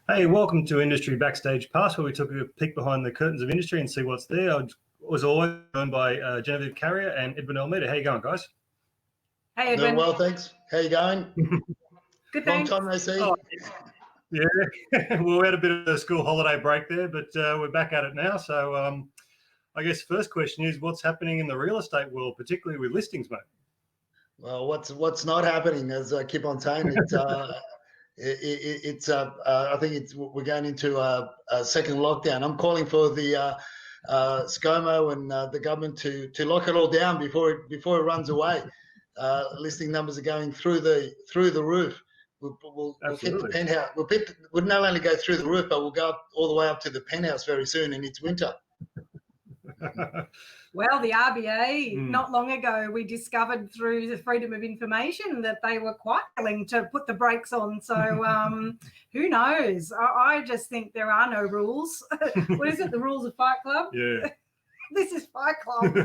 Hey, welcome to Industry Backstage Pass, where we took a peek behind the curtains of industry and see what's there. I was always joined by Genevieve Carrier and Edwin. How you going, guys? Hey, Edwin. Doing well, thanks. How you going? Good, Long thanks. time no see. Oh, yeah, well, we had a bit of a school holiday break there, but we're back at it now. So I guess first question is, what's happening in the real estate world, particularly with listings, mate? Well, what's not happening, as I keep on saying, I think we're going into a second lockdown. I'm calling for the ScoMo and the government to lock it all down before it runs away. Listing numbers are going through the roof. We'll hit the penthouse. We'll not only go through the roof, but we'll go up, all the way up to the penthouse very soon, and it's winter. Well, the RBA, not long ago, we discovered through the Freedom of Information that they were quite willing to put the brakes on. So who knows? I just think there are no rules. What is it? The rules of Fight Club? Yeah. This is Fight Club.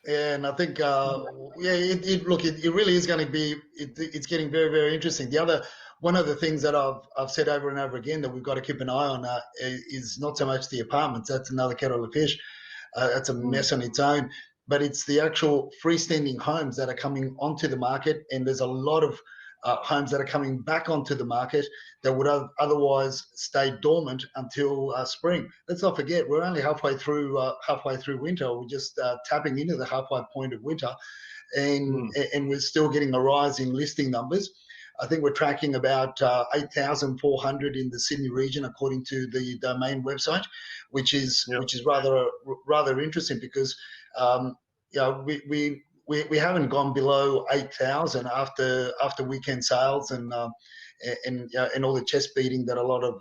Yeah, and I think, it really is going to be, it's getting very, very interesting. One of the things that I've said over and over again that we've got to keep an eye on is not so much the apartments. That's another kettle of fish. That's a mess on its own. But it's the actual freestanding homes that are coming onto the market, and there's a lot of homes that are coming back onto the market that would have otherwise stayed dormant until spring. Let's not forget, we're only halfway through winter. We're just tapping into the halfway point of winter, and we're still getting a rise in listing numbers. I think we're tracking about 8,400 in the Sydney region, according to the Domain website, which is rather interesting because we haven't gone below 8,000 after weekend sales and all the chest beating that a lot of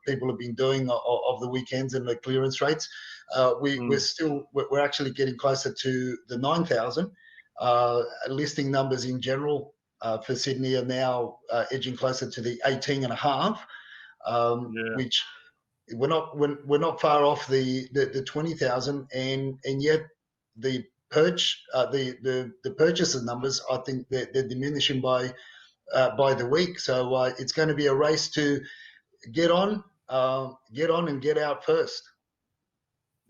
people have been doing of the weekends and the clearance rates. We're actually getting closer to the 9,000. Listing numbers in general for Sydney are now edging closer to the 18.5, which we're not far off the 20,000, and yet the purchaser numbers, I think they're diminishing by the week. So it's going to be a race to get on and get out first.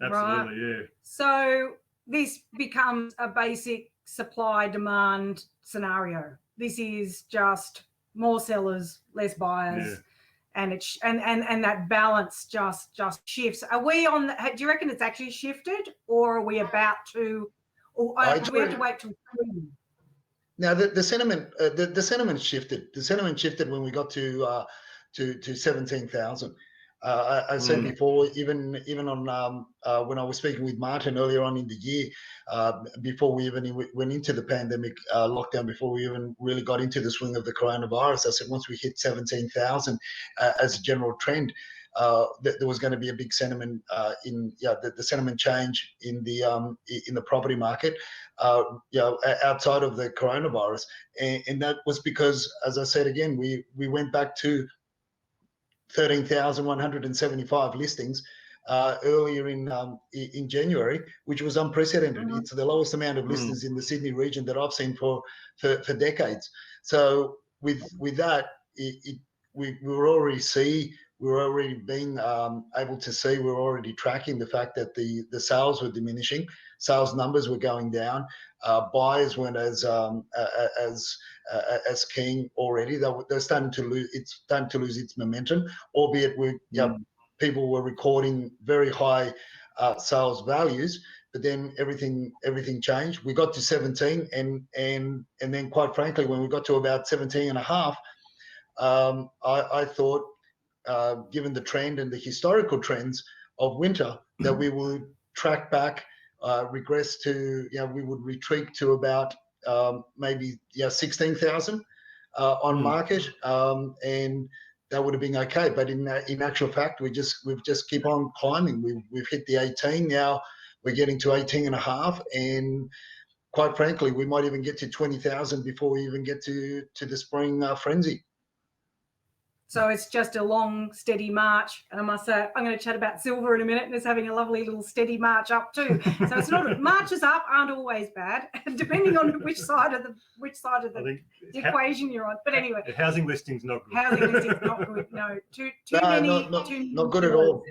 Absolutely, right. Yeah. So this becomes a basic supply-demand scenario. This is just more sellers, less buyers, and that balance just shifts. Are we on? Do you reckon it's actually shifted, or are we about to? Or do we have to wait till spring? Now the sentiment shifted. The sentiment shifted when we got to 17,000. I said before, even on when I was speaking with Martin earlier on in the year, before we even went into the pandemic lockdown, before we even really got into the swing of the coronavirus, I said once we hit 17,000 as a general trend, there was going to be a big sentiment the sentiment change in the property market, outside of the coronavirus, and that was because, as I said again, we went back to 13,175 listings earlier in January, which was unprecedented. It's the lowest amount of listings in the Sydney region that I've seen for decades. So with that, we were already being able to see, we were already tracking the fact that the sales were diminishing, sales numbers were going down, buyers weren't as keen already. They're starting to lose. It's starting to lose its momentum, albeit people were recording very high sales values. But then everything changed. We got to 17, and then quite frankly, when we got to about 17.5, I thought, given the trend and the historical trends of winter, that we would track back, regress to, we would retreat to about maybe 16,000 on market, and that would have been okay. But in actual fact, we've just keep on climbing. We've hit the 18 now. We're getting to 18.5, and quite frankly, we might even get to 20,000 before we even get to the spring frenzy. So it's just a long, steady march. And I must say, I'm going to chat about silver in a minute, and it's having a lovely little steady march up too. So it's not marches up aren't always bad, depending on which side of the equation you're on. But anyway, housing listings not good. Housing listings not good. No, too not good at all.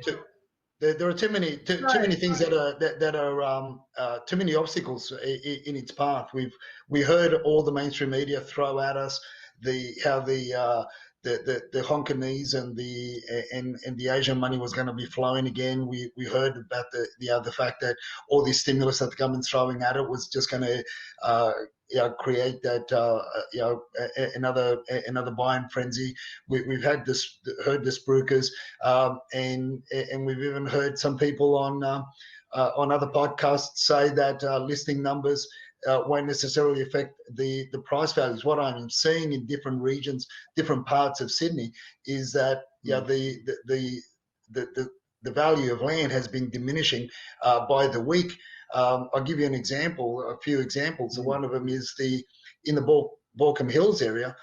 There are too many things that are too many obstacles in its path. We heard all the mainstream media throw at us how the Hongkonese and the Asian money was going to be flowing again. We heard about the fact that all this stimulus that the government's throwing at it was just going to create that another buying frenzy. We've heard the spruikers, and we've even heard some people on other podcasts say that listing numbers won't necessarily affect the price values. What I'm seeing in different regions, different parts of Sydney, is that the value of land has been diminishing by the week. I'll give you a few examples. One of them is in the Baulkham Hills area.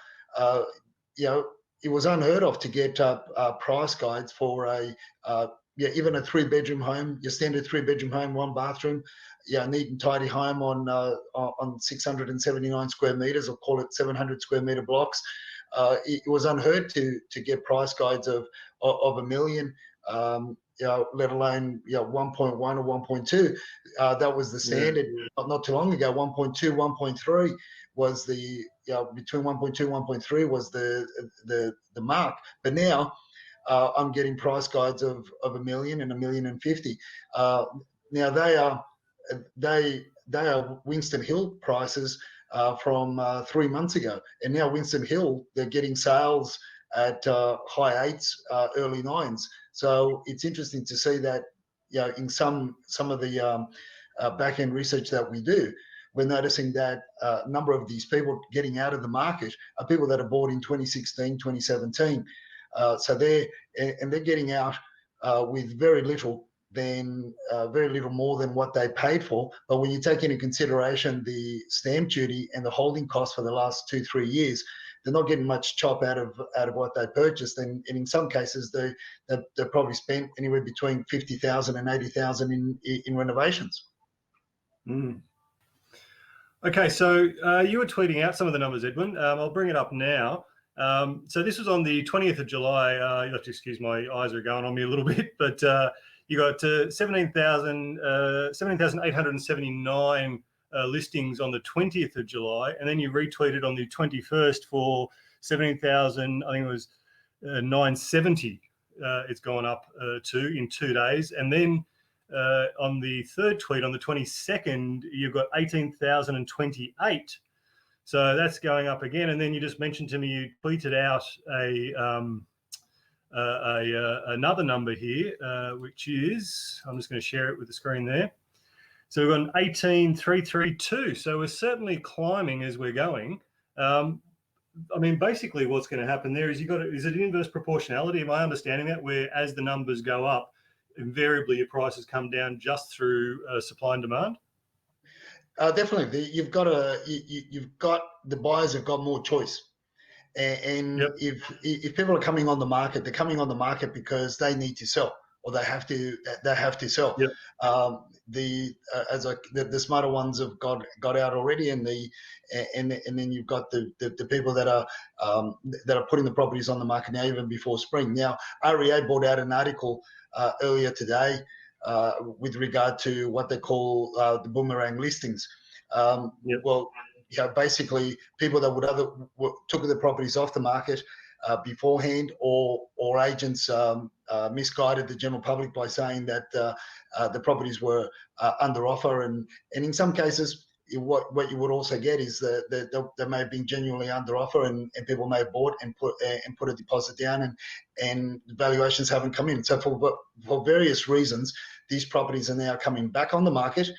It was unheard of to get price guides for even a 3-bedroom home, your standard 3-bedroom home, 1 bathroom, neat and tidy home on 679 square meters, or call it 700 square meter blocks. It was unheard to get price guides of $1 million, let alone 1.1 or 1.2. That was the standard not too long ago. 1.2, 1.3 was between 1.2 and 1.3 was the mark. But now I'm getting price guides of $1 million and $1.05 million. Now they are Winston Hill prices from 3 months ago, and now Winston Hill, they're getting sales at high 8s, early 9s. So it's interesting to see that in some of the back end research that we do, we're noticing that a number of these people getting out of the market are people that are bought in 2016, 2017. So they're getting out with very little more than what they paid for. But when you take into consideration the stamp duty and the holding costs for the last 2-3 years, they're not getting much chop out of what they purchased. And in some cases, they probably spent anywhere between $50,000 and $80,000 in renovations. Mm. Okay, so you were tweeting out some of the numbers, Edwin. I'll bring it up now. So this was on the 20th of July. You have to excuse my eyes are going on me a little bit, but you got 17,879 listings on the 20th of July, and then you retweeted on the 21st for 17,000. I think it was 970. It's gone up in 2 days, and then on the third tweet on the 22nd, you've got 18,028. So that's going up again. And then you just mentioned to me you tweeted out another number here, which is, I'm just going to share it with the screen there. So we've got an 18,332. So we're certainly climbing as we're going. I mean, basically what's going to happen there is is it inverse proportionality? Am I understanding that, where as the numbers go up, invariably your prices come down just through supply and demand? Definitely, you've got the buyers have got more choice, and yep. if people are coming on the market, they're coming on the market because they need to sell, or they have to sell. Yep. The smarter ones have got out already, and then you've got the people that are putting the properties on the market now, even before spring. Now, REA brought out an article earlier today with regard to what they call the boomerang listings. Yep. Well, basically people that took the properties off the market beforehand, or agents misguided the general public by saying that the properties were under offer, and in some cases what you would also get is that they may have been genuinely under offer, and people may have bought and put a deposit down, and the valuations haven't come in. So for various reasons, these properties are now coming back on the market,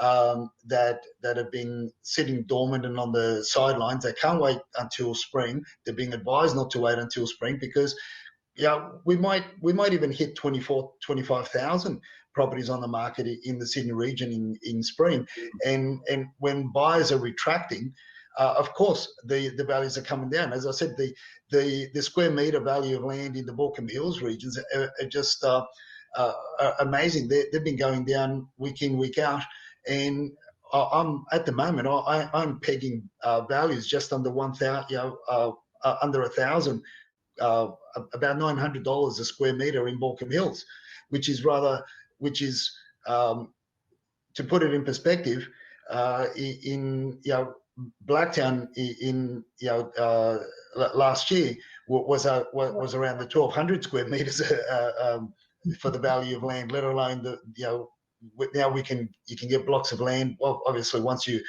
that have been sitting dormant and on the sidelines. They can't wait until spring. They're being advised not to wait until spring, because we might even hit 25,000 properties on the market in the Sydney region in spring. And when buyers are retracting, of course the values are coming down. As I said, the square metre value of land in the Baulkham Hills regions are just amazing. They've been going down week in, week out, and I'm at the moment I'm pegging values just under 1,000, under 1,000, about $900 a square metre in Baulkham Hills, which is to put it in perspective, in Blacktown in last year was around the 1,200 square metres for the value of land, let alone now you can get blocks of land. Well, obviously once you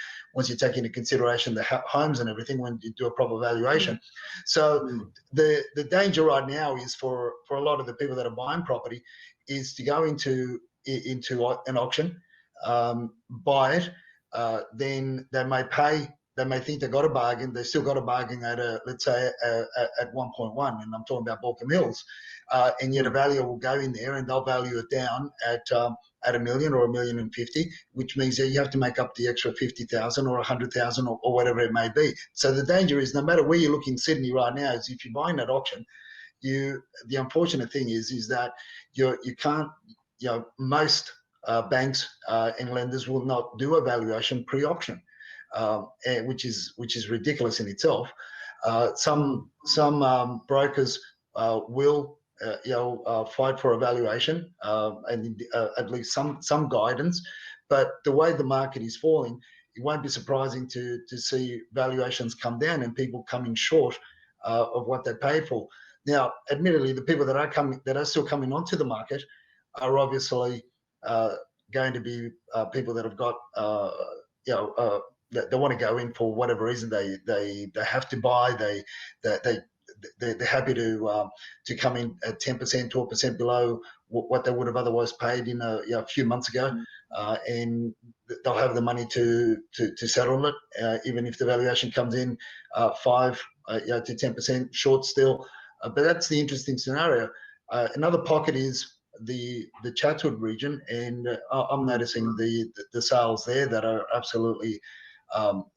take into consideration the homes and everything when you do a proper valuation. So the danger right now is for a lot of the people that are buying property is to go into an auction, buy it, then they may think they got a bargain. They still got a bargain at let's say at 1.1, and I'm talking about Baulkham Hills, and yet a valuer will go in there and they'll value it down at $1 million or $1,050,000, which means that you have to make up the extra 50,000 or 100,000 or whatever it may be. So the danger is, no matter where you look in Sydney right now, is if you're buying at auction, the unfortunate thing is that you can't, most banks and lenders will not do a valuation pre-auction, which is ridiculous in itself. Some brokers will fight for a valuation and at least some guidance, but the way the market is falling, it won't be surprising to see valuations come down and people coming short of what they paid for. Now, admittedly, the people that are still coming onto the market are obviously going to be people that have got they want to go in for whatever reason. They have to buy. They're happy to come in at 10%, 12% below what they would have otherwise paid in a few months ago, and they'll have the money to settle it, even if the valuation comes in 5 to 10% short still. But that's the interesting scenario. Another pocket is the Chatswood region, and I'm noticing the sales there that are absolutely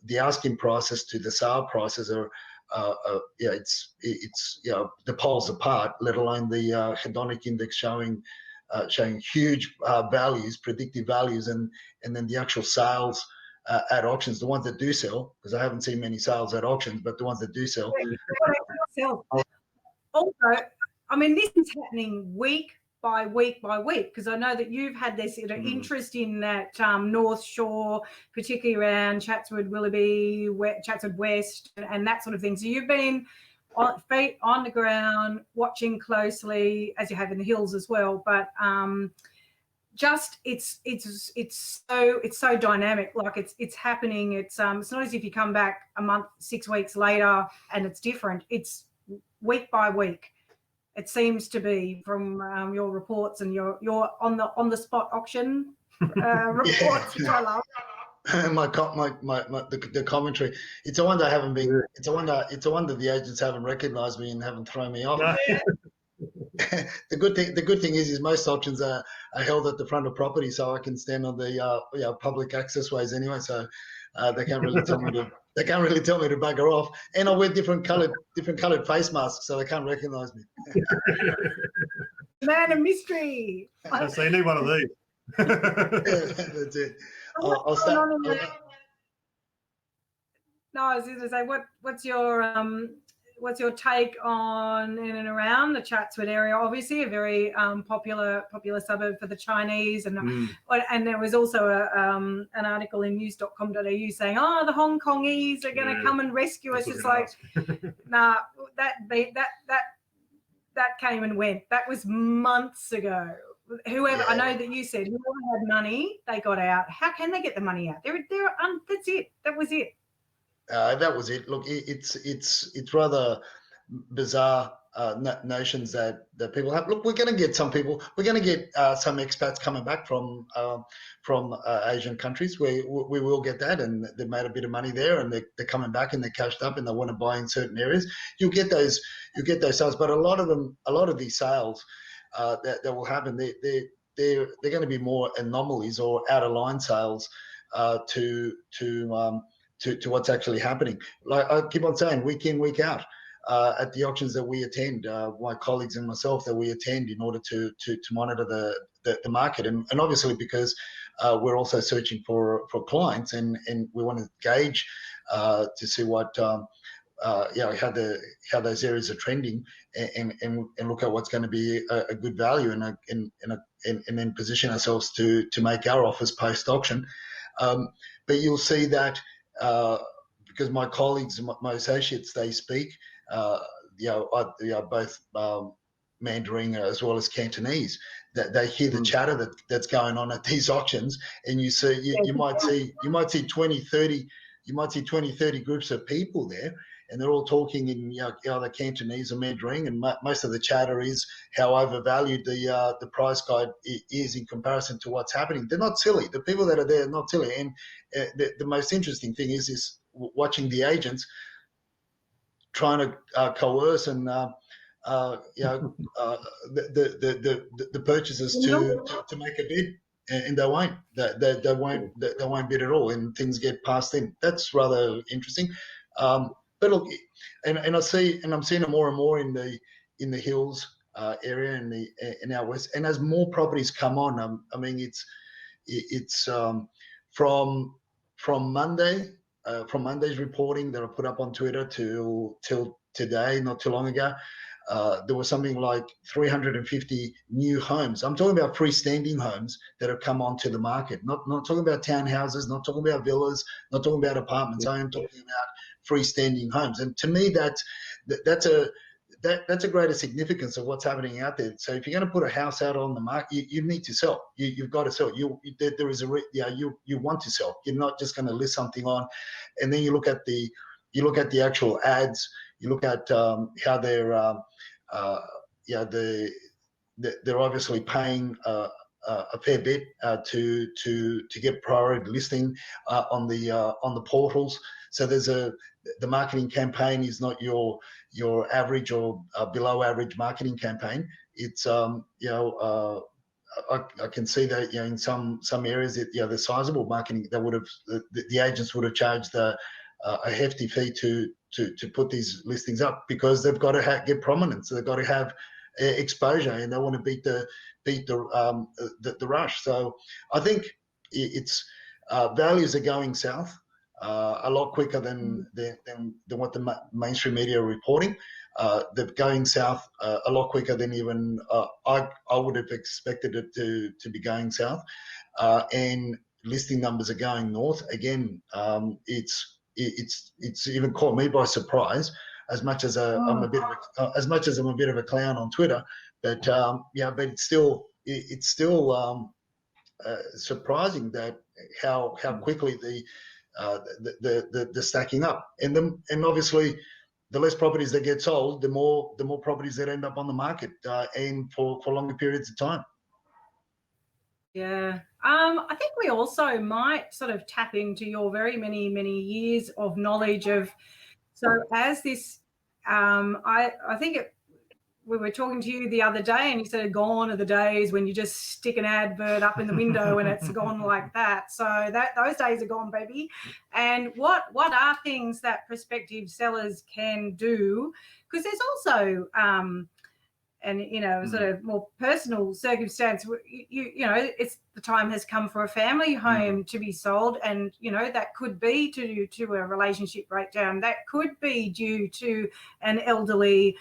the asking prices to the sale prices are it's the poles apart, let alone the hedonic index showing huge values, predictive values, and then the actual sales at auctions, the ones that do sell, because I haven't seen many sales at auctions, but the ones that do sell. Also, I mean, this is happening week by week by week, because I know that you've had this interest in that North Shore, particularly around Chatswood, Willoughby, Chatswood West, and that sort of thing. So you've been feet on the ground, watching closely, as you have in the hills as well. But just it's so dynamic. Like it's happening. It's not as if you come back a month, 6 weeks later, and it's different. It's week by week. It seems to be, from your reports and your on the spot auction reports, which I love. The commentary. It's a wonder I haven't been. It's a wonder the agents haven't recognised me and haven't thrown me off. The good thing is most auctions are held at the front of property, so I can stand on the public access ways anyway. So they can't really tell me to. They can't really tell me to bugger off, and I wear different coloured face masks, so they can't recognise me. Man of mystery. So you need one of these. That's it. I'll start. No, I was going to say, what's your take on in and around the Chatswood area? Obviously, a very popular suburb for the Chinese, and there was also an article in news.com.au saying, "Oh, the Hong Kongese are going to come and rescue us." It's like, nah, that came and went. That was months ago. Whoever, I know that you said whoever had money, they got out. How can they get the money out? That's it. That was it. That was it. Look, it's rather bizarre notions that people have. Look, we're going to get some people. We're going to get some expats coming back from Asian countries. We will get that, and they've made a bit of money there, and they're coming back and they're cashed up and they want to buy in certain areas. You'll get those sales, but a lot of these sales that will happen, they're going to be more anomalies or out of line sales to to what's actually happening. Like I keep on saying, week in, week out, at the auctions that we attend, my colleagues and myself that we attend, in order to monitor the market, and obviously because we're also searching for clients, and we want to gauge to see what how those areas are trending, and look at what's going to be a good value, and then position ourselves to make our offers post auction. But you'll see that because my colleagues, my associates, they speak, both Mandarin as well as Cantonese, that they hear the chatter that's going on at these auctions, and you see you might see 20, 30 groups of people there, and they're all talking in either Cantonese or Mandarin, and most of the chatter is how overvalued the price guide is in comparison to what's happening. They're not silly. The people that are there are not silly, and the most interesting thing is watching the agents trying to coerce and the purchasers to make a bid, and they won't. They won't bid at all, and things get passed in. That's rather interesting. But look, and I see, and I'm seeing it more and more in the hills area, in our west, and as more properties come on, I mean it's from Monday. From Monday's reporting that I put up on Twitter till today, not too long ago, there was something like 350 new homes. I'm talking about freestanding homes that have come onto the market. Not talking about townhouses, not talking about villas, not talking about apartments. I am talking about freestanding homes. And to me, that's a greater significance of what's happening out there. So if you're going to put a house out on the market, you need to sell. You've got to sell. You want to sell. You're not just going to list something on, and then you look at the actual ads. You look at how they're they're obviously paying a fair bit to get priority listing on the portals. So the marketing campaign is not your average or below average marketing campaign. It's I can see that in some areas the sizable marketing that would have the agents would have charged a hefty fee to put these listings up, because they've got to get prominence. They've got to have exposure, and they want to beat the rush. So I think it's values are going south a lot quicker than what the mainstream media are reporting. They're going south a lot quicker than even I would have expected it to be going south, and listing numbers are going north again. It's even caught me by surprise, as much as I'm a bit of a clown on Twitter, but but it's still surprising that how quickly the stacking up, and obviously the less properties that get sold, the more properties that end up on the market, and for longer periods of time. Yeah. I think we also might sort of tap into your very many years of knowledge of, so as this, I think we were talking to you the other day, and you said gone are the days when you just stick an advert up in the window and it's gone like that. So those days are gone, baby. And what are things that prospective sellers can do? Because there's also sort of more personal circumstance. It's the time has come for a family home to be sold, and that could be due to a relationship breakdown. That could be due to an elderly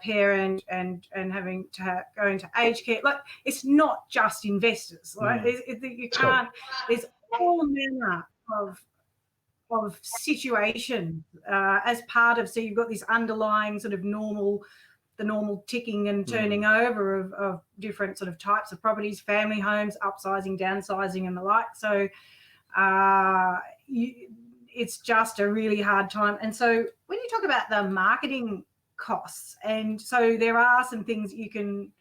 parent and having to go into aged care. Like, it's not just investors. Right? You can't. There's all manner of situations as part of. So you've got this underlying sort of the normal ticking and turning over of different sort of types of properties, family homes, upsizing, downsizing, and the like. So it's just a really hard time. And so when you talk about the marketing costs, and so there are some things you can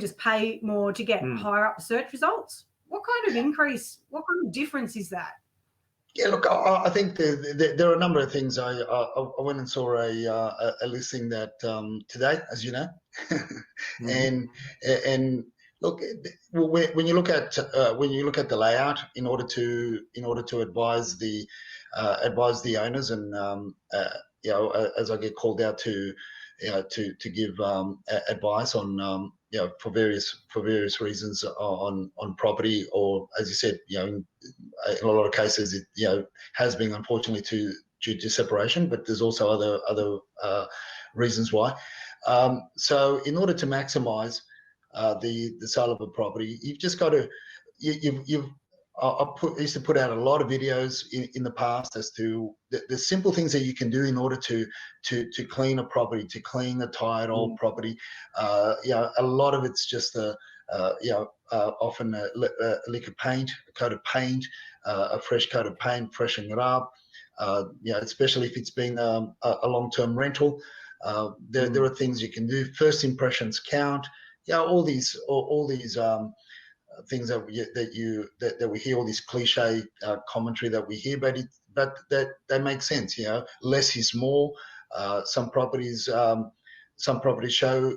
just pay more to get higher up search results. What kind of increase, what kind of difference is that? Yeah, look, I think there are a number of things. I went and saw a listing that today, as you know, and Look, when you look at the layout, in order to advise the owners, and as I get called out to give advice on for various reasons on property, or as you said, in a lot of cases it has been unfortunately due to separation, but there's also other reasons why. So in order to maximise the sale of a property, you've just got to I used to put out a lot of videos in the past as to the simple things that you can do in order to clean a property, to clean a tired old property. A lot of it's just often a lick of paint, a coat of paint, a fresh coat of paint, freshening it up. Especially if it's been a long-term rental. There are things you can do. First impressions count. All these things that we hear, all this cliche commentary that we hear, but that they make sense. Less is more. Some properties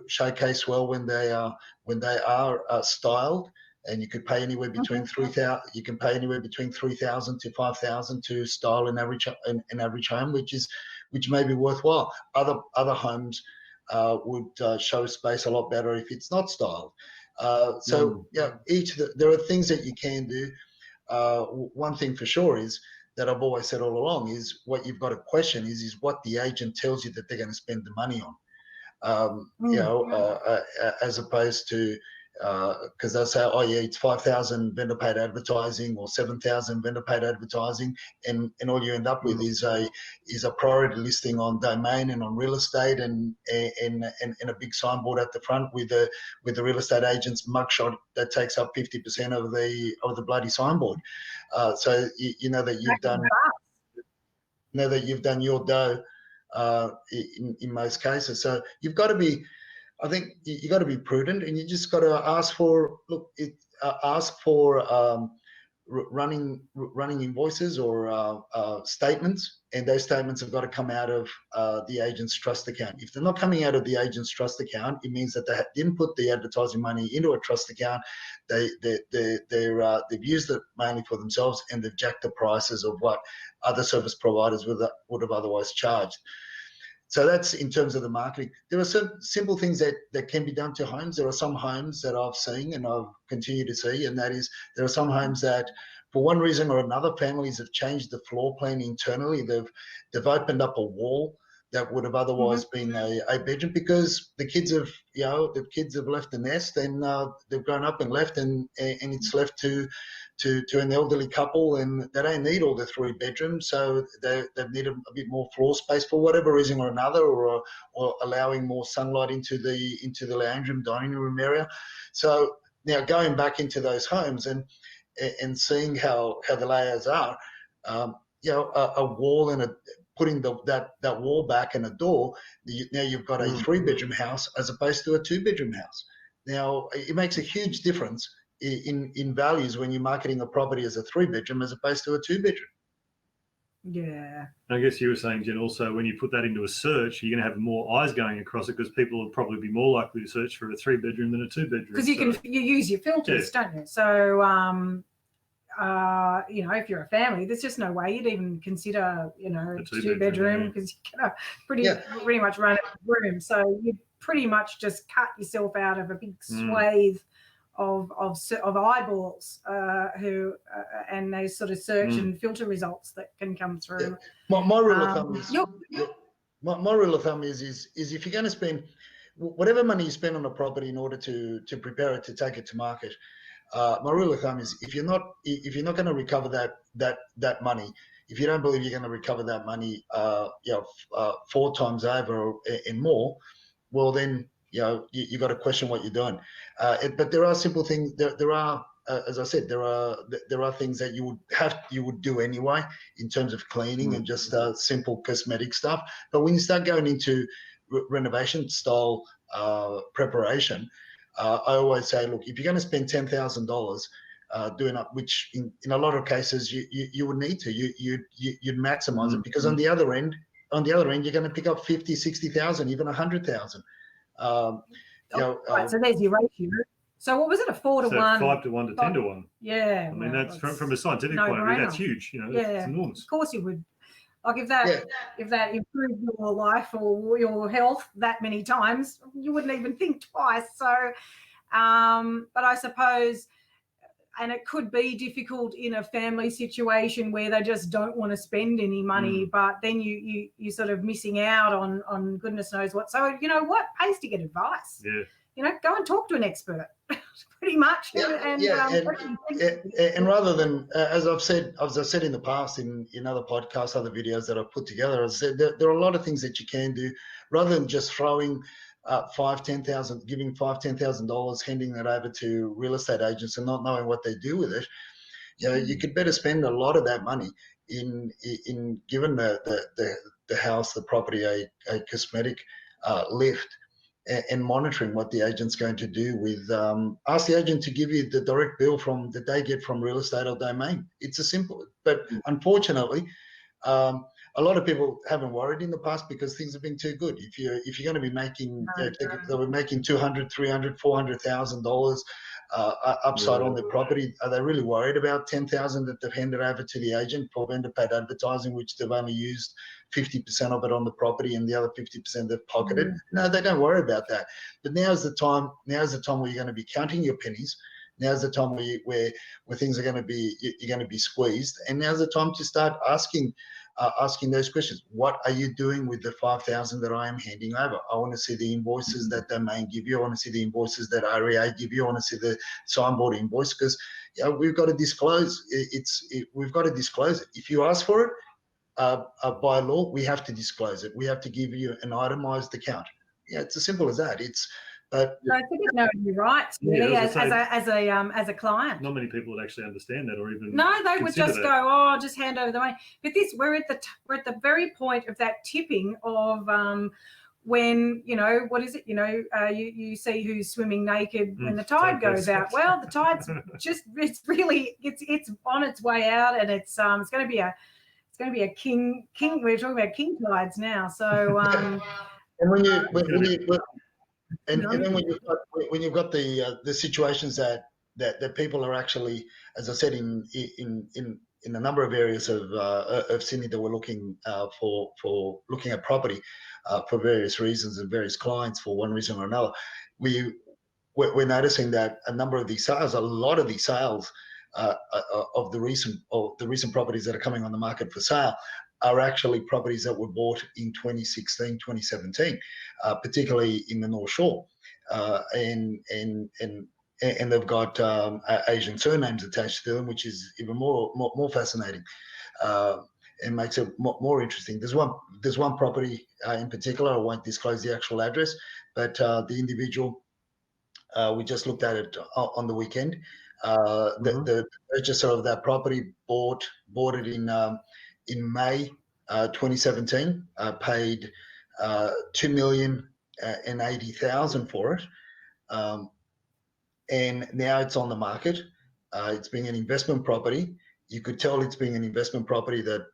showcase well when they are styled, and you could pay anywhere between $3,000. You can pay anywhere between $3,000 to $5,000 to style an average home, which may be worthwhile. Other homes would show space a lot better if it's not styled. There are things that you can do. One thing for sure is that I've always said all along is what you've got to question is what the agent tells you that they're going to spend the money on. As opposed to because they'll say, oh yeah, it's 5,000 vendor paid advertising or 7,000 vendor paid advertising, and all you end up with is a priority listing on Domain and on real estate, and a big signboard at the front with the real estate agent's mugshot that takes up 50% of the bloody signboard. So you know that you've done your dough in most cases. So you've got to be. I think you got to be prudent, and you just got to ask for running invoices or statements, and those statements have got to come out of the agent's trust account. If they're not coming out of the agent's trust account, it means that they didn't put the advertising money into a trust account. They've used it mainly for themselves, and they've jacked the prices of what other service providers would have otherwise charged. So that's in terms of the marketing. There are some simple things that can be done to homes. There are some homes that I've seen and I've continued to see, and that is there are some homes that, for one reason or another, families have changed the floor plan internally. They've opened up a wall that would have otherwise been a bedroom because the kids have left the nest, and they've grown up and left, and it's left to an elderly couple, and they don't need all the 3 bedrooms, so they've needed a bit more floor space for whatever reason or another, or allowing more sunlight into the lounge room, dining room area. So now going back into those homes and seeing how the layouts are, a wall and putting that wall back and a door, now you've got a 3-bedroom house as opposed to a 2-bedroom house. Now it makes a huge difference in values when you're marketing a property as a 3-bedroom as opposed to a 2-bedroom. Yeah. I guess you were saying, Jen, also when you put that into a search, you're going to have more eyes going across it because people will probably be more likely to search for a 3-bedroom than a 2-bedroom. Because you use your filters, don't you? So if you're a family, there's just no way you'd even consider a 2-bedroom because you're gonna pretty much run out of room. So you pretty much just cut yourself out of a big swathe of eyeballs and those sort of search and filter results that can come through. My rule of thumb is my rule of thumb is if you're going to spend whatever money you spend on a property in order to prepare it to take it to market, my rule of thumb is if you're not going to recover that money, if you don't believe you're going to recover that money 4 times over and more, well then you got to question what you're doing. But there are simple things. There are, as I said, there are things that you would do anyway in terms of cleaning and just simple cosmetic stuff. But when you start going into renovation style preparation, I always say, look, if you're going to spend $10,000 doing up, which in a lot of cases you would need to, you'd maximize it, because on the other end you're going to pick up 50, 60,000, even 100,000. So there's your ratio. So what was it? A 4 to 1? 5 to 1 to 10 to 1. Yeah. I mean, that's from a scientific point of view, that's huge. You know, it's enormous. Of course you would. Like if that improved your life or your health that many times, you wouldn't even think twice. So, but I suppose, and it could be difficult in a family situation where they just don't want to spend any money, but then you sort of missing out on goodness knows what. So you know what pays to get advice. Yeah. You know, go and talk to an expert. Pretty much. And rather than as I've said in the past in other podcasts, other videos that I've put together, as I said, there are a lot of things that you can do rather than just throwing giving $5,000-$10,000, handing that over to real estate agents and not knowing what they do with it. You know, you could better spend a lot of that money in giving the house, the property, a cosmetic lift. And monitoring what the agent's going to do with, ask the agent to give you the direct bill that they get from real estate or domain. It's a simple, but unfortunately, a lot of people haven't worried in the past because things have been too good. If you're going to be making, they were making $200,000, $300,000, $400,000 upside on their property. Are they really worried about $10,000 that they've handed over to the agent for vendor paid advertising, which they've only used 50% of it on the property and the other 50% they've pocketed? No, they don't worry about that. But now's the time where you're going to be counting your pennies. Now's the time where things are going to be, you're going to be squeezed. And now's the time to start asking those questions. What are you doing with the $5,000 that I am handing over? I want to see the invoices that Domain give you. I want to see the invoices that REA give you. I want to see the signboard invoice because we've got to disclose. We've got to disclose it. If you ask for it, by law, we have to disclose it. We have to give you an itemized account. Yeah, it's as simple as that. But I think it knows your rights really as a client. Not many people would actually understand that or even they would just go, just hand over the money. But we're at the very point of that tipping of when what is it? You see who's swimming naked when the tide goes out. Well, the tide's just it's on its way out, and it's going to be a king. We're talking about king tides now. So and when then when you've got the situations that people are actually, as I said, in a number of areas of Sydney that we're looking for looking at property for various reasons and various clients for one reason or another, we're noticing that a lot of these sales of the recent properties that are coming on the market for sale are actually properties that were bought in 2016, 2017, particularly in the North Shore, and they've got Asian surnames attached to them, which is even more fascinating and makes it more interesting. There's one property in particular. I won't disclose the actual address, but the individual we just looked at it on the weekend. The purchaser of that property bought it in May 2017, paid $2,080,000 for it, and now it's on the market. It's being an investment property. You could tell it's being an investment property that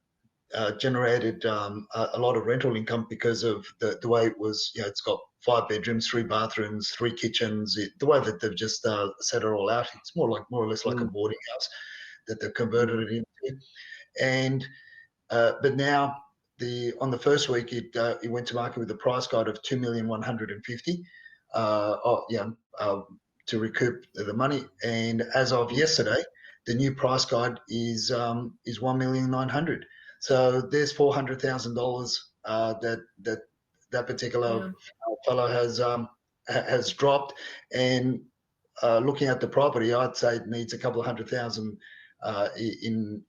generated a lot of rental income because of the way it was. It's got 5 bedrooms, 3 bathrooms, 3 kitchens. The way that they've just set it all out, it's more or less like a boarding house that they've converted it into. And but now on the first week it went to market with a price guide of $2,150,000 to recoup the money. And as of yesterday, the new price guide is $1,900,000. So there's $400,000 that particular fellow has dropped. And looking at the property, I'd say it needs a couple of $100,000 in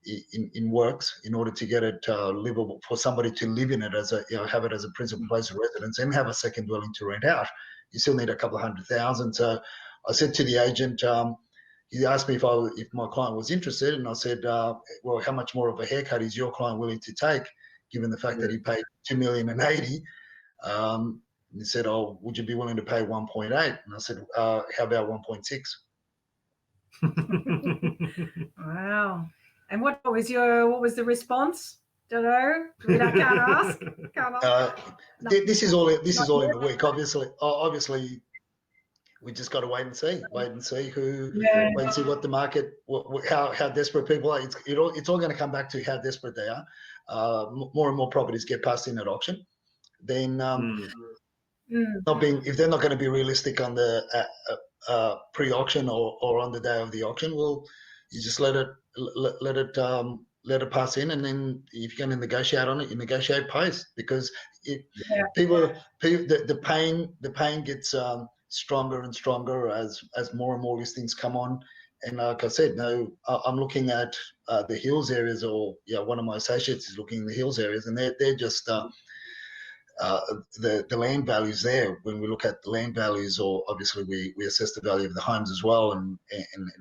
works in order to get it livable for somebody to live in it as have it as a principal place of residence and have a second dwelling to rent out. You still need a couple of $100,000. So I said to the agent, he asked me if my client was interested, and I said, well, how much more of a haircut is your client willing to take, given the fact that he paid $2,080,000? He said, oh, would you be willing to pay 1.8? And I said, how about 1.6? Wow. And what was the response? Don't know. Can't ask. This is all in the week. Obviously, we just got to wait and see Yeah. wait and see what the market, how desperate people are. It's all going to come back to how desperate they are. More and more properties get passed in at auction. Then if they're not going to be realistic on the pre-auction or on the day of the auction, well, you just let it pass in, and then if you're going to negotiate on it, you negotiate post, because the pain gets stronger and stronger as more and more listings come on. And like I said, I'm looking at the hills areas, or one of my associates is looking in the hills areas, and they're just the land values there. When we look at the land values, or obviously we assess the value of the homes as well, and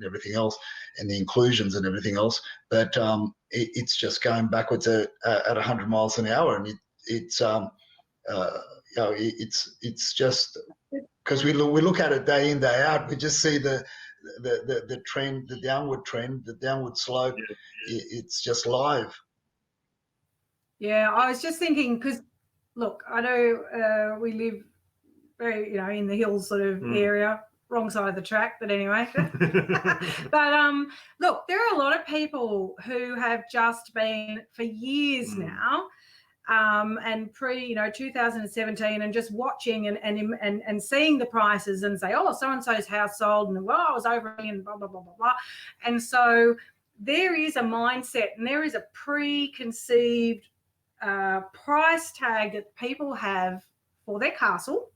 everything else, and the inclusions and everything else. But it's just going backwards at 100 miles an hour, and it's just because we look at it day in, day out. We just see the trend, the downward trend, the downward slope. It's just live. Yeah, I was just thinking, because look, I know we live very, in the hills sort of area, wrong side of the track, but anyway. But look, there are a lot of people who have just been for years now, and pre 2017, and just watching and seeing the prices and say, oh, so and so's house sold, and well, I was over $1 million, blah blah blah blah blah. And so there is a mindset, and there is a preconceived price tag that people have for their castle,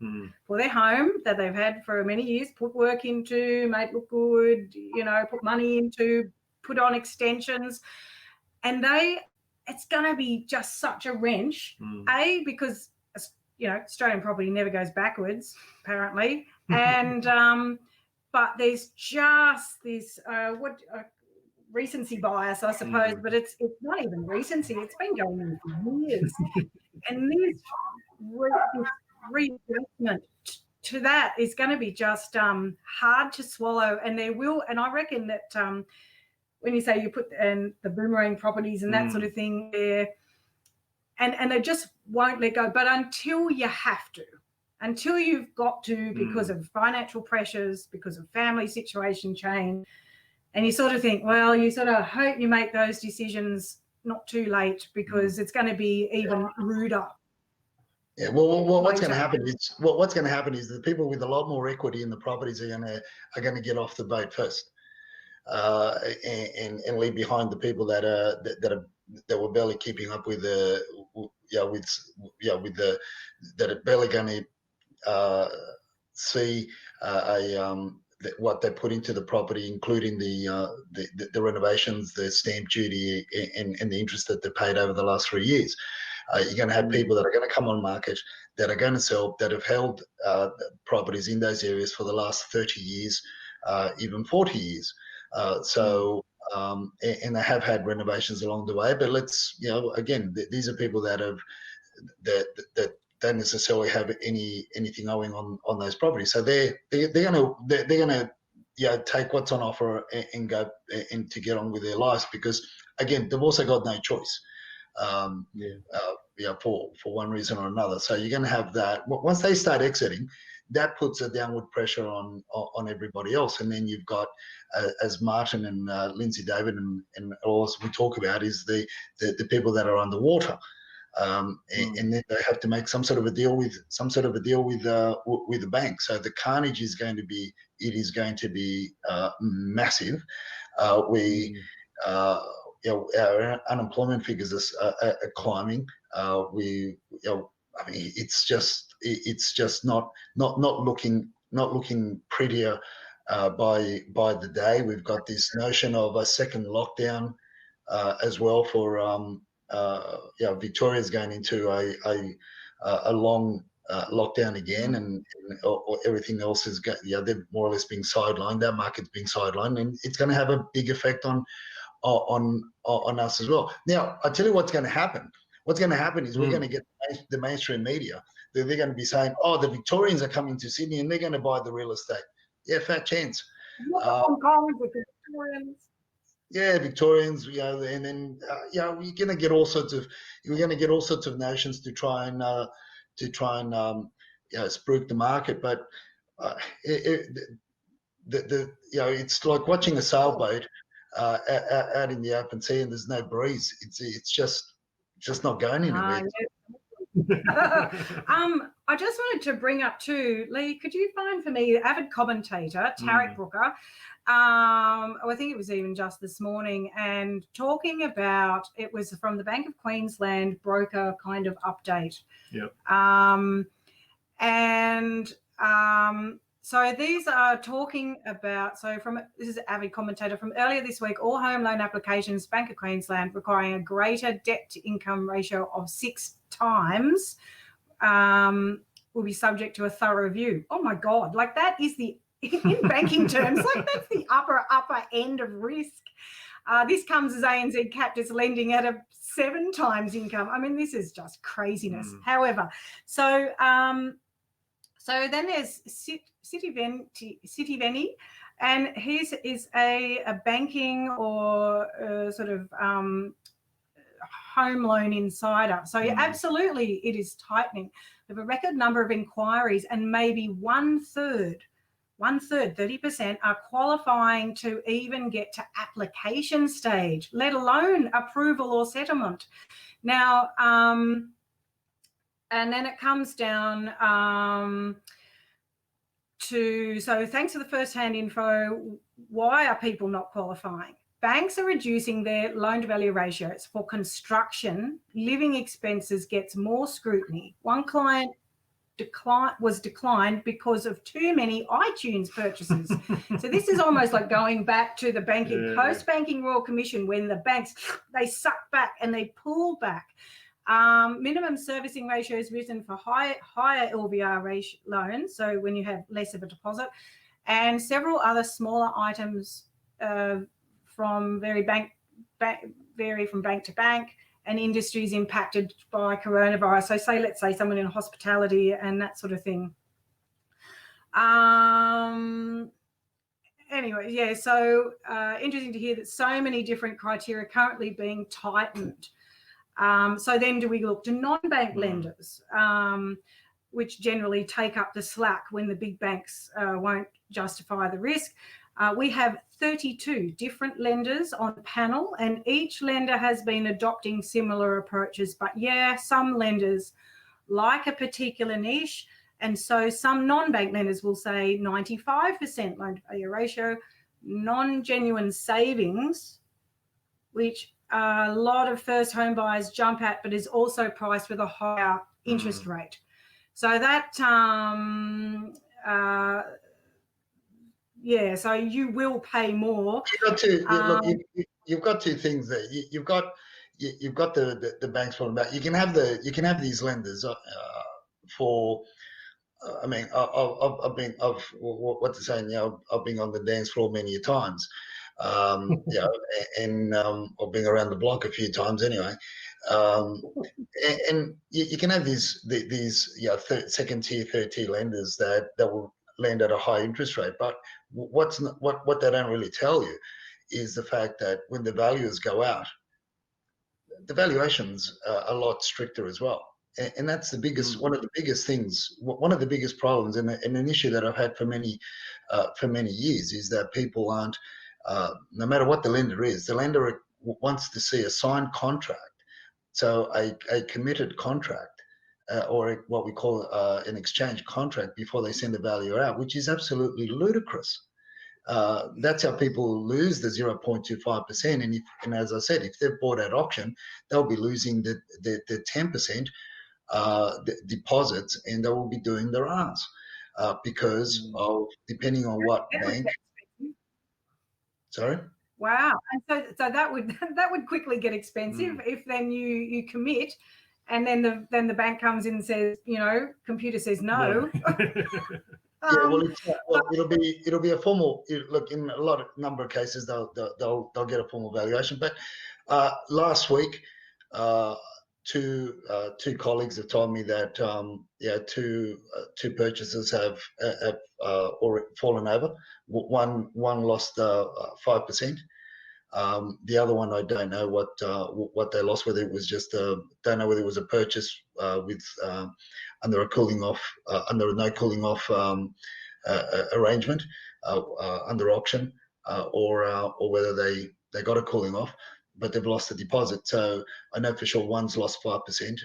for their home that they've had for many years, put work into, made look good, put money into, put on extensions, and it's going to be just such a wrench, because Australian property never goes backwards, apparently, and but there's just this recency bias, I suppose, but it's not even recency. It's been going on for years. And this readjustment to that is going to be just hard to swallow. And I reckon that when you say you put the boomerang properties and that sort of thing there, and they just won't let go. But until you have to, until you've got to, because of financial pressures, because of family situation change, and you sort of think, well, you sort of hope you make those decisions not too late, because it's going to be even ruder. Yeah. Well, what's going to happen is the people with a lot more equity in the properties are going to get off the boat first, and leave behind the people that were barely keeping up with that are barely going to see what they put into the property, including the renovations, the stamp duty, and the interest that they paid over the last 3 years. You're going to have people that are going to come on market, that are going to sell, that have held properties in those areas for the last 30 years, even 40 years. And they have had renovations along the way. But again, these are people that don't necessarily have anything owing on those properties. So they're gonna take what's on offer and go and to get on with their lives, because again, they've also got no choice. For one reason or another. So you're going to have that. Once they start exiting, that puts a downward pressure on everybody else. And then you've got, as Martin and Lindsay David and all we talk about, is the people that are underwater. And then they have to make some sort of a deal with the bank. So the carnage is going to be massive. Our unemployment figures are climbing. It's just not looking prettier by the day. We've got this notion of a second lockdown as well for Victoria's going into a long lockdown again, and everything else is they're more or less being sidelined. That market's being sidelined, and it's going to have a big effect on us as well. Now, I'll tell you what's going to happen. What's going to happen is we're going to get the mainstream media. They're going to be saying, oh, the Victorians are coming to Sydney and they're going to buy the real estate. Yeah, fat chance. Victorians. Yeah, Victorians, and then we're going to get all sorts of notions to try and spruik the market. But it's like watching a sailboat out in the open sea, and there's no breeze. It's just not going anywhere. I just wanted to bring up too, Lee, could you find for me the avid commentator, Tarek Brooker? I think it was even just this morning, and talking about, it was from the Bank of Queensland broker kind of update. Yep. So these are talking about, this is an avid commentator from earlier this week, all home loan applications, Bank of Queensland requiring a greater debt to income ratio of 6 times will be subject to a thorough review. Oh my God, like that is in banking terms, like that's the upper end of risk. This comes as ANZ capped its lending at a 7 times income. I mean, this is just craziness. However, so then there's Citiveni, and his is a banking or sort of home loan insider. So absolutely, it is tightening. We have a record number of inquiries, and maybe one third, 30% are qualifying to even get to application stage, let alone approval or settlement. Now, and then it comes down so thanks for the first-hand info. Why are people not qualifying? Banks are reducing their loan-to-value ratios for construction. Living expenses gets more scrutiny. One client was declined because of too many iTunes purchases. So this is almost like going back to the banking post-banking Royal Commission, when the banks, they suck back and they pull back. Minimum servicing ratios risen for higher LVR loans, so when you have less of a deposit, and several other smaller items vary from bank to bank, and industries impacted by coronavirus. So let's say someone in hospitality and that sort of thing. Anyway, yeah, so interesting to hear that so many different criteria are currently being tightened. So then do we look to non-bank lenders, which generally take up the slack when the big banks won't justify the risk? We have 32 different lenders on the panel, and each lender has been adopting similar approaches. But yeah, some lenders like a particular niche, and so some non-bank lenders will say 95% loan-to-value ratio, non-genuine savings, which a lot of first home buyers jump at, but is also priced with a higher interest rate. So that, so you will pay more. You've got two things there. You've got the banks falling back. You can have these lenders for. I mean, I've been on the dance floor many a times. And I've been around the block a few times anyway. And you can have these second tier, third tier lenders that will lend at a high interest rate. But what they don't really tell you is the fact that when the valuers go out, the valuations are a lot stricter as well. And that's the biggest, one of the biggest things, one of the biggest problems, and an issue that I've had for many years, is that people aren't, no matter what the lender is, the lender wants to see a signed contract, so a committed contract, or what we call an exchange contract before they send the valuer out, which is absolutely ludicrous. That's how people lose the 0.25%. And as I said, if they're bought at auction, they'll be losing the 10% deposits, and they will be doing their ass because of, depending on what bank. Sorry. Wow, and so that would quickly get expensive if then you commit, and then the bank comes in and says, computer says no. It'll be a formal look. In a number of cases, they'll get a formal valuation. But last week, two colleagues have told me that two purchasers have already fallen over. One lost 5%. The other one, I don't know what they lost. Whether it was just don't know whether it was a purchase with under a no cooling off arrangement under auction, or whether they got a cooling off, but they've lost the deposit. So I know for sure one's lost 5%,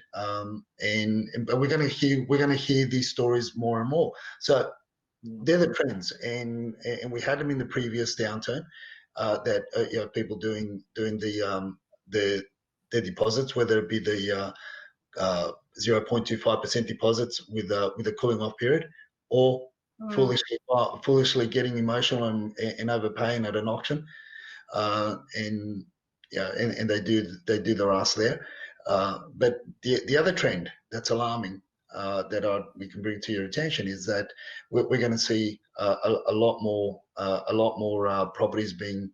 but we're going to hear these stories more and more. So they're the trends, and we had them in the previous downturn. That people doing their deposits, whether it be the 0.25% deposits with a cooling off period, or foolishly getting emotional and overpaying at an auction, and they do their ass there. But the other trend that's alarming, that we can bring to your attention, is that we're going to see a lot more properties being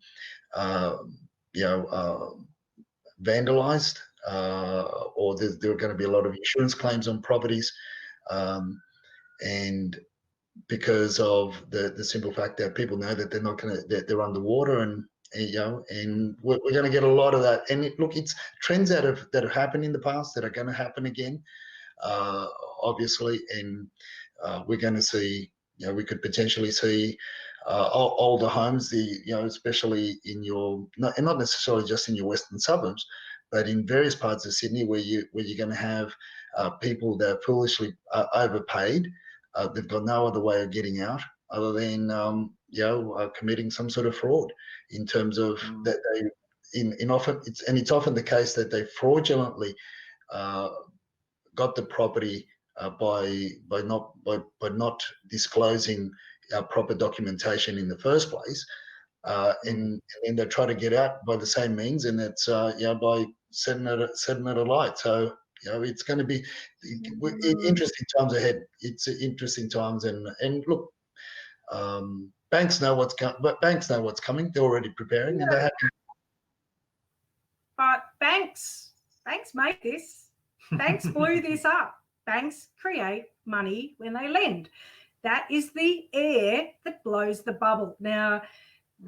vandalized, or there are going to be a lot of insurance claims on properties, and because of the simple fact that people know that they're underwater, and we're going to get a lot of that. And it's trends that have happened in the past that are going to happen again, obviously, and we're going to see, we could potentially see older homes, especially in not necessarily just in your western suburbs, but in various parts of Sydney, where you're going to have people that are foolishly overpaid. They've got no other way of getting out other than committing some sort of fraud, in terms of that it's often the case that they fraudulently got the property by not disclosing proper documentation in the first place, and they try to get out by the same means, and it's by setting it alight. So it's going to be interesting times ahead. It's interesting times, and look, banks know what's coming. They're already preparing, and they have. But banks make this. Banks blew this up. Banks create money when they lend. That is the air that blows the bubble. Now,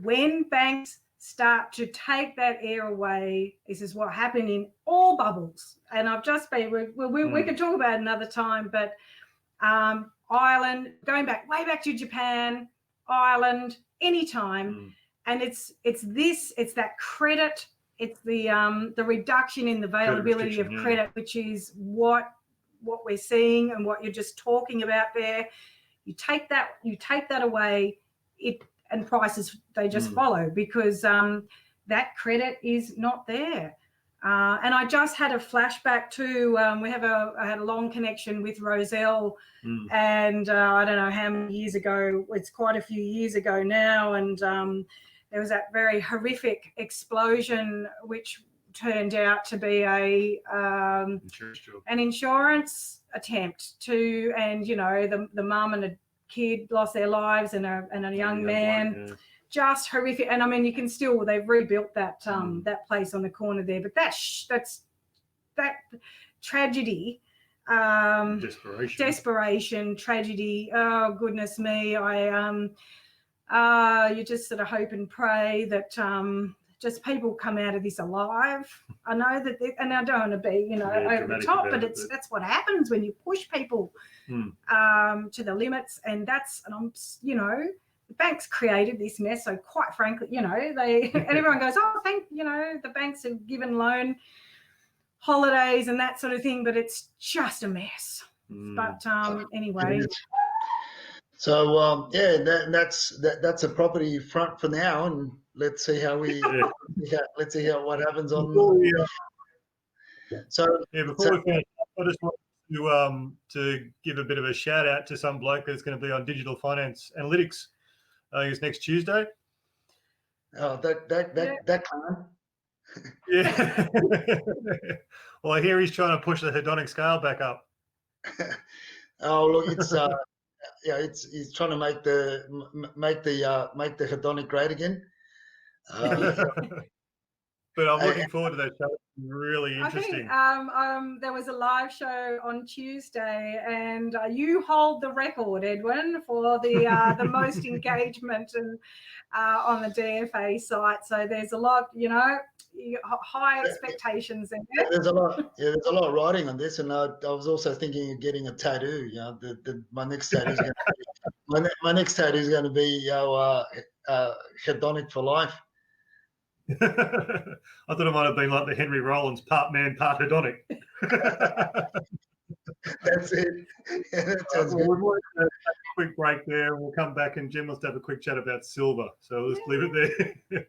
when banks start to take that air away, this is what happened in all bubbles. And I've just been, we can talk about it another time, but Ireland, going way back to Japan, Ireland, anytime. And it's that credit, it's the reduction in the availability of credit, which is what we're seeing and what you're just talking about there. You take that away, and prices, they just follow, because that credit is not there. And I just had a flashback to I had a long connection with Roselle, and I don't know how many years ago. It's quite a few years ago now, and there was that very horrific explosion, which turned out to be an insurance attempt to, and the mum and a kid lost their lives, and a young man. Just horrific. And I mean, you can still, they've rebuilt that that place on the corner there, but that's that tragedy, desperation, tragedy. Oh goodness me. You just sort of hope and pray that just people come out of this alive. I know that, and I don't want to be, over the top, but that's what happens when you push people to the limits, and the banks created this mess. So quite frankly, and everyone goes, oh, the banks have given loan holidays and that sort of thing, but it's just a mess. But anyway. So that's a property front for now, and let's see how what happens on. Before we finish, I just want to give a bit of a shout out to some bloke that's going to be on Digital Finance Analytics. I think it's next Tuesday. Oh, that time. Yeah. Well, I hear he's trying to push the hedonic scale back up. Oh, look, it's he's trying to make the hedonic great again. But I'm looking forward to that show. Really interesting. I think there was a live show on Tuesday, and you hold the record, Edwin, for the most engagement and on the DFA site. So there's a lot, high expectations there. Yeah, there's a lot of writing on this, and I was also thinking of getting a tattoo. My next tattoo is going to be my next tattoo is going to be hedonic for life. I thought it might have been like the Henry Rollins, part man, part hedonic. That's it. Yeah, that sounds Well, good. we might take a quick break there, and we'll come back and Jen wants to have a quick chat about silver. So let's leave it there.